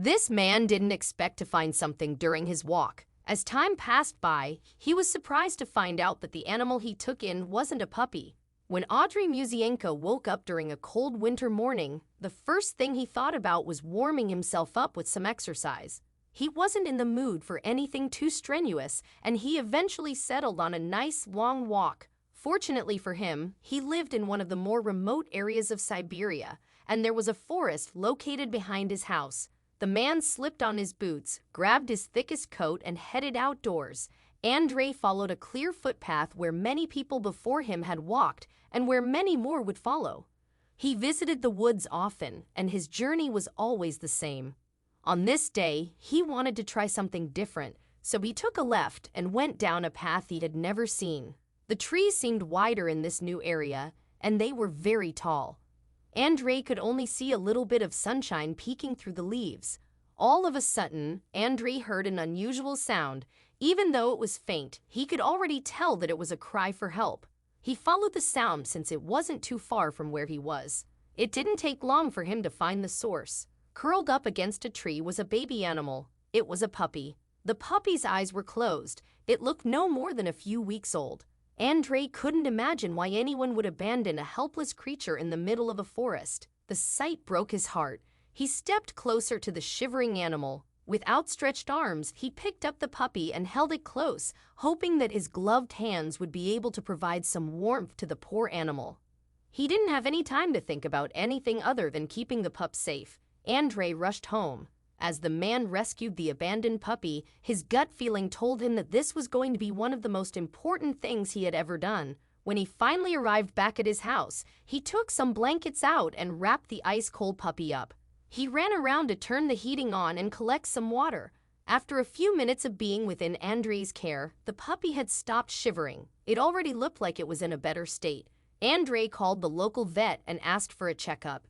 This man didn't expect to find something during his walk. As time passed by, he was surprised to find out that the animal he took in wasn't a puppy. When Audrey Musienko woke up during a cold winter morning, the first thing he thought about was warming himself up with some exercise. He wasn't in the mood for anything too strenuous, and he eventually settled on a nice long walk. Fortunately for him, he lived in one of the more remote areas of Siberia, and there was a forest located behind his house. The man slipped on his boots, grabbed his thickest coat, and headed outdoors. Andrei followed a clear footpath where many people before him had walked and where many more would follow. He visited the woods often, and his journey was always the same. On this day, he wanted to try something different, so he took a left and went down a path he had never seen. The trees seemed wider in this new area, and they were very tall. Andrei could only see a little bit of sunshine peeking through the leaves. All of a sudden, Andrei heard an unusual sound. Even though it was faint, he could already tell that it was a cry for help. He followed the sound since it wasn't too far from where he was. It didn't take long for him to find the source. Curled up against a tree was a baby animal. It was a puppy. The puppy's eyes were closed. It looked no more than a few weeks old. Andrei couldn't imagine why anyone would abandon a helpless creature in the middle of a forest. The sight broke his heart. He stepped closer to the shivering animal. With outstretched arms, he picked up the puppy and held it close, hoping that his gloved hands would be able to provide some warmth to the poor animal. He didn't have any time to think about anything other than keeping the pup safe. Andrei rushed home. As the man rescued the abandoned puppy, his gut feeling told him that this was going to be one of the most important things he had ever done. When he finally arrived back at his house, he took some blankets out and wrapped the ice-cold puppy up. He ran around to turn the heating on and collect some water. After a few minutes of being within Andrei's care, the puppy had stopped shivering. It already looked like it was in a better state. Andrei called the local vet and asked for a checkup.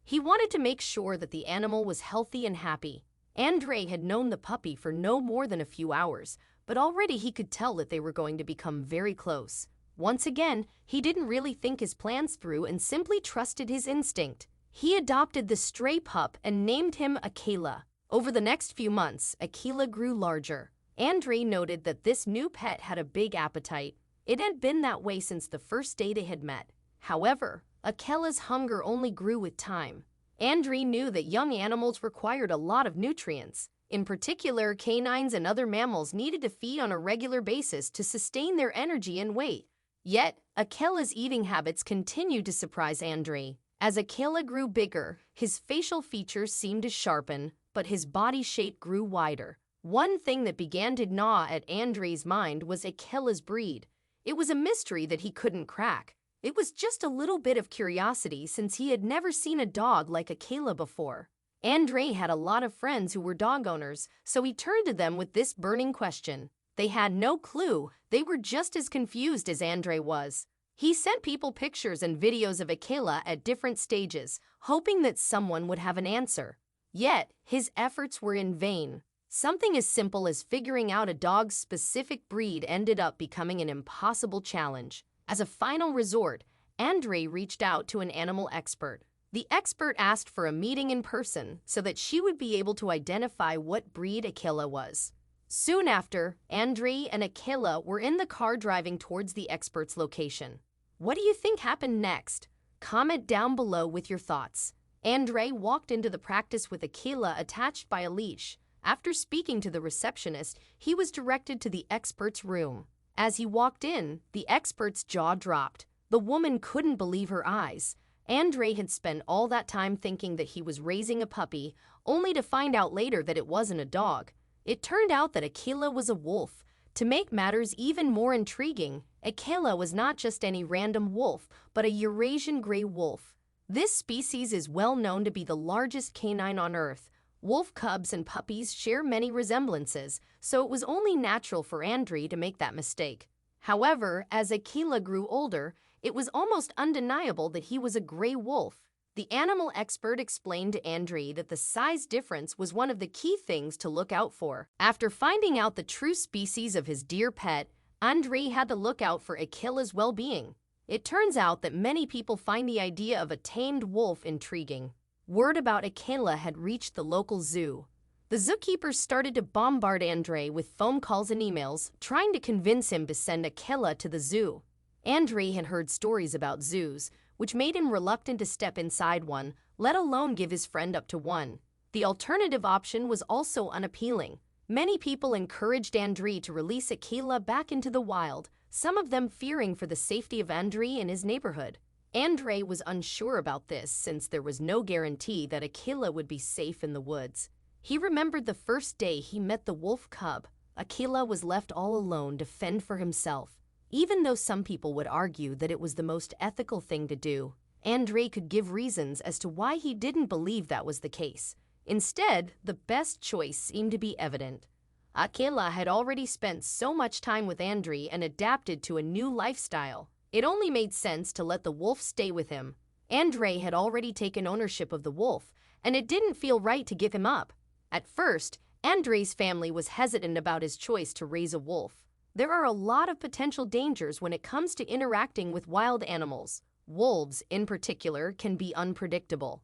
He wanted to make sure that the animal was healthy and happy. Andrei had known the puppy for no more than a few hours, but already he could tell that they were going to become very close. Once again, he didn't really think his plans through and simply trusted his instinct. He adopted the stray pup and named him Akela. Over the next few months, Akela grew larger. Andrei noted that this new pet had a big appetite. It had been that way since the first day they had met. However, Akela's hunger only grew with time. Andrei knew that young animals required a lot of nutrients. In particular, canines and other mammals needed to feed on a regular basis to sustain their energy and weight. Yet, Akela's eating habits continued to surprise Andrei. As Akela grew bigger, his facial features seemed to sharpen, but his body shape grew wider. One thing that began to gnaw at Andrei's mind was Akela's breed. It was a mystery that he couldn't crack. It was just a little bit of curiosity since he had never seen a dog like Akela before. Andrei had a lot of friends who were dog owners, so he turned to them with this burning question. They had no clue. They were just as confused as Andrei was. He sent people pictures and videos of Akela at different stages, hoping that someone would have an answer. Yet, his efforts were in vain. Something as simple as figuring out a dog's specific breed ended up becoming an impossible challenge. As a final resort, Andrei reached out to an animal expert. The expert asked for a meeting in person so that she would be able to identify what breed Akela was. Soon after, Andrei and Akela were in the car driving towards the expert's location. What do you think happened next? Comment down below with your thoughts. Andrei walked into the practice with Akela attached by a leash. After speaking to the receptionist, he was directed to the expert's room. As he walked in, the expert's jaw dropped. The woman couldn't believe her eyes. Andrei had spent all that time thinking that he was raising a puppy, only to find out later that it wasn't a dog. It turned out that Akela was a wolf. To make matters even more intriguing, Akela was not just any random wolf, but a Eurasian gray wolf. This species is well known to be the largest canine on Earth. Wolf cubs and puppies share many resemblances, so it was only natural for Andrei to make that mistake. However, as Akela grew older, it was almost undeniable that he was a gray wolf. The animal expert explained to Andrei that the size difference was one of the key things to look out for. After finding out the true species of his dear pet, Andrei had to look out for Akela's well-being. It turns out that many people find the idea of a tamed wolf intriguing. Word about Akela had reached the local zoo. The zookeepers started to bombard Andrei with phone calls and emails, trying to convince him to send Akela to the zoo. Andrei had heard stories about zoos, which made him reluctant to step inside one, let alone give his friend up to one. The alternative option was also unappealing. Many people encouraged Andrei to release Akela back into the wild, some of them fearing for the safety of Andrei and his neighborhood. Andrei was unsure about this since there was no guarantee that Akela would be safe in the woods. He remembered the first day he met the wolf cub. Akela was left all alone to fend for himself. Even though some people would argue that it was the most ethical thing to do, Andrei could give reasons as to why he didn't believe that was the case. Instead, the best choice seemed to be evident. Akela had already spent so much time with Andrei and adapted to a new lifestyle. It only made sense to let the wolf stay with him. Andrei had already taken ownership of the wolf, and it didn't feel right to give him up. At first, Andrei's family was hesitant about his choice to raise a wolf. There are a lot of potential dangers when it comes to interacting with wild animals. Wolves, in particular, can be unpredictable.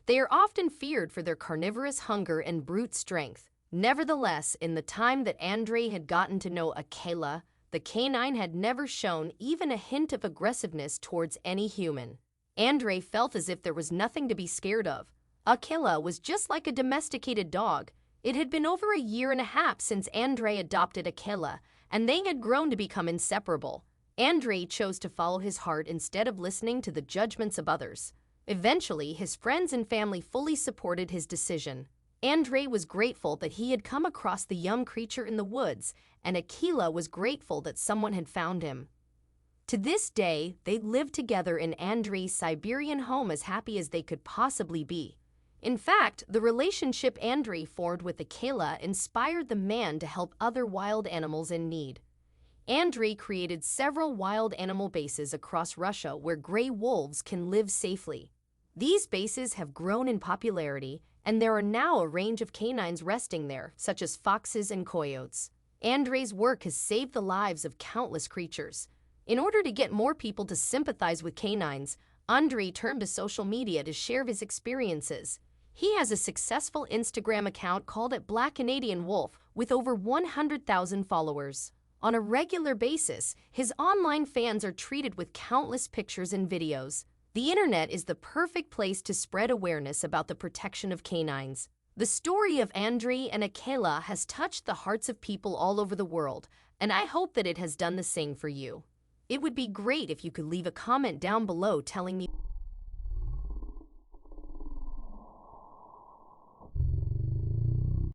They are often feared for their carnivorous hunger and brute strength. Nevertheless, in the time that Andrei had gotten to know Akela, the canine had never shown even a hint of aggressiveness towards any human. Andrei felt as if there was nothing to be scared of. Akela was just like a domesticated dog. It had been over a year and a half since Andrei adopted Akela, and they had grown to become inseparable. Andrei chose to follow his heart instead of listening to the judgments of others. Eventually, his friends and family fully supported his decision. Andrei was grateful that he had come across the young creature in the woods, and Akela was grateful that someone had found him. To this day, they lived together in Andrei's Siberian home as happy as they could possibly be. In fact, the relationship Andrei formed with Akela inspired the man to help other wild animals in need. Andrei created several wild animal bases across Russia where gray wolves can live safely. These bases have grown in popularity, and there are now a range of canines resting there, such as foxes and coyotes. Andrei's work has saved the lives of countless creatures. In order to get more people to sympathize with canines, Andrei turned to social media to share his experiences. He has a successful Instagram account called @BlackCanadianWolf with over 100,000 followers. On a regular basis, his online fans are treated with countless pictures and videos. The internet is the perfect place to spread awareness about the protection of canines. The story of Andrei and Akela has touched the hearts of people all over the world, and I hope that it has done the same for you. It would be great if you could leave a comment down below telling me